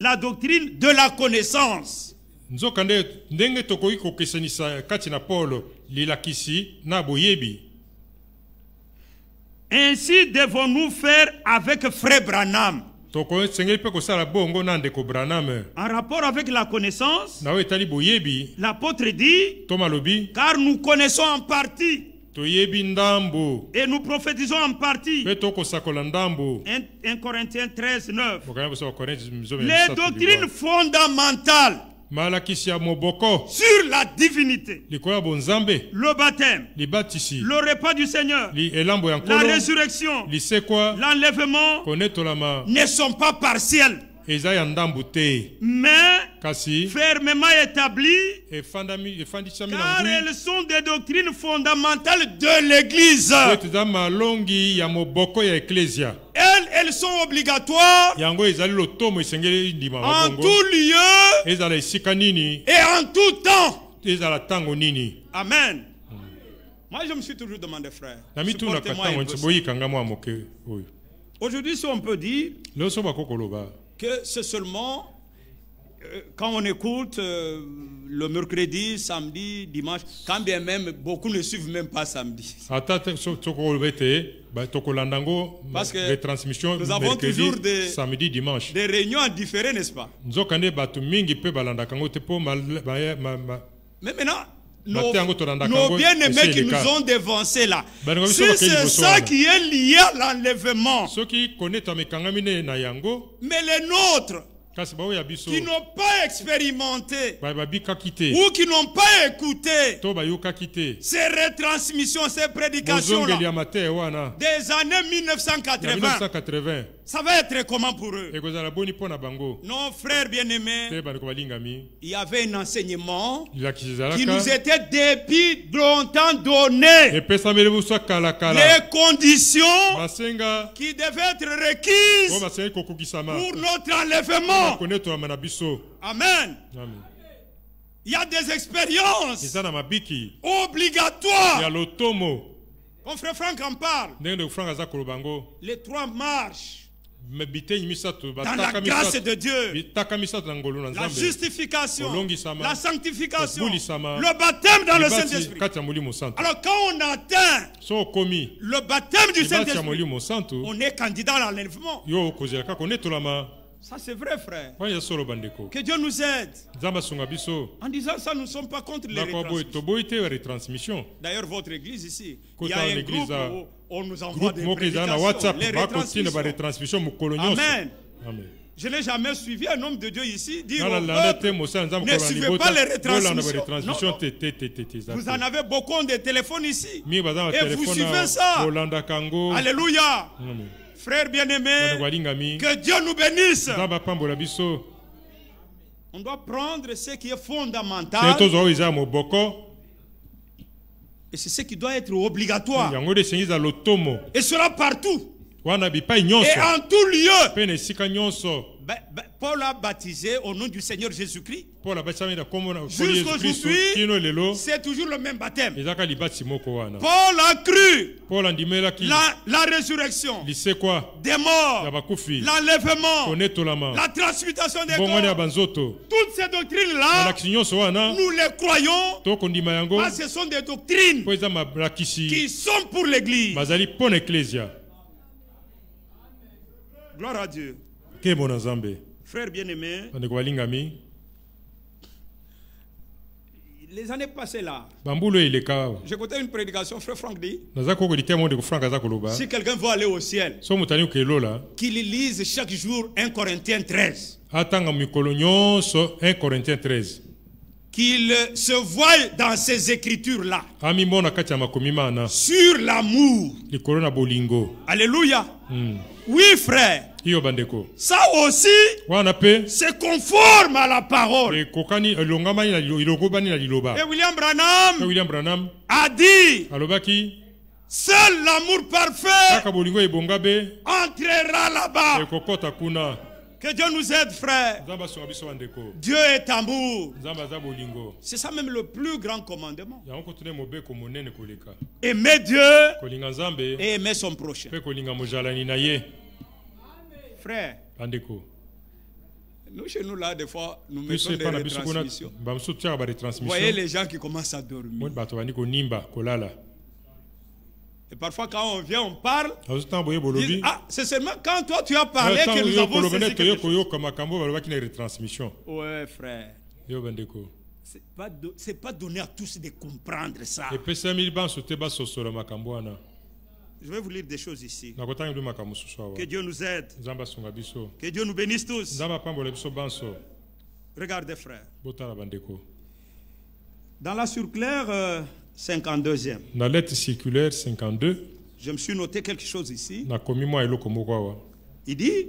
la doctrine de la connaissance. Nzokande ndenge tokoki kokesanisa kati na Paulo lilakisi na boyebi. Ainsi devons-nous faire avec frère Branham. En rapport avec la connaissance, l'apôtre dit, car nous connaissons en partie et nous prophétisons en partie. 1 Corinthiens 13, 9. Les doctrines fondamentales sur la divinité, le baptême, le repas du Seigneur, la résurrection, l'enlèvement ne sont pas partiels, mais fermement établies, car elles sont des doctrines fondamentales de l'Église. Elles sont obligatoires en tout lieu et en tout temps. Amen. Moi, je me suis toujours demandé, frère, aujourd'hui, si on peut dire que c'est seulement quand on écoute le mercredi, samedi, dimanche, quand bien même beaucoup ne suivent même pas samedi. Parce que nous avons toujours des réunions à différer, n'est-ce pas? Mais maintenant, nos bien-aimés qui nous ont dévancés là, si c'est ça qui est lié à l'enlèvement, mais les nôtres qui n'ont pas expérimenté ou qui n'ont pas écouté ces retransmissions, ces prédications là, des années 1980, ça va être comment pour eux? Non, frères bien-aimés, il y avait un enseignement qui nous était depuis longtemps donné. Les conditions qui devaient être requises pour notre enlèvement. Amen. Il y a des expériences obligatoires. Mon frère Franck en parle. Les 3 marches dans la grâce de Dieu, la justification, la sanctification, le baptême dans le Saint-Esprit. Alors quand on atteint le baptême du Saint-Esprit, on est candidat à l'enlèvement. Ça c'est vrai, frère. Que Dieu nous aide. En disant ça, nous ne sommes pas contre les retransmissions. D'ailleurs, votre église ici, il y a un groupe où on nous envoie des prédications, les retransmissions. Amen. Je n'ai jamais suivi un homme de Dieu ici dire au peuple, ne suivez pas les retransmissions. Non. Vous en avez beaucoup de téléphones ici. Et vous suivez ça. Alléluia. Frères bien-aimés, que Dieu nous bénisse. On doit prendre ce qui est fondamental et c'est ce qui doit être obligatoire. Et cela partout. Et en tout lieu. Paul a baptisé au nom du Seigneur Jésus-Christ. Jusqu'aujourd'hui, c'est toujours le même baptême. Paul a cru la résurrection des morts, l'enlèvement, la transmutation des corps. Toutes ces doctrines-là, nous les croyons, parce que ce sont des doctrines qui sont pour l'Église. Gloire à Dieu. Frères bien-aimés, les années passées là, j'écoutais une prédication, frère Franck dit, si quelqu'un veut aller au ciel, qu'il lise chaque jour 1 Corinthiens 13. Qu'il se voie dans ces écritures-là sur l'amour. Alléluia. Oui, frère. Ça aussi, c'est conforme à la parole. Et William Branham a dit, seul l'amour parfait entrera là-bas. Que Dieu nous aide, frère. Dieu est amour. C'est ça même le plus grand commandement. Aimer Dieu et aimer son prochain. Frère, Nous, chez nous, là, des fois, nous mettons des retransmissions. Vous voyez les gens qui commencent à dormir. Et parfois, quand on vient, on parle. Disent, ah, c'est seulement quand toi tu as parlé que nous avons saisi quelque chose. Ouais, frère. C'est pas donné à tous de comprendre ça. Je vais vous lire des choses ici. Que Dieu nous aide. Que Dieu nous bénisse tous. Regardez, frère. Dans la circulaire 52e. Dans la lettre circulaire 52. Je me suis noté quelque chose ici. Il dit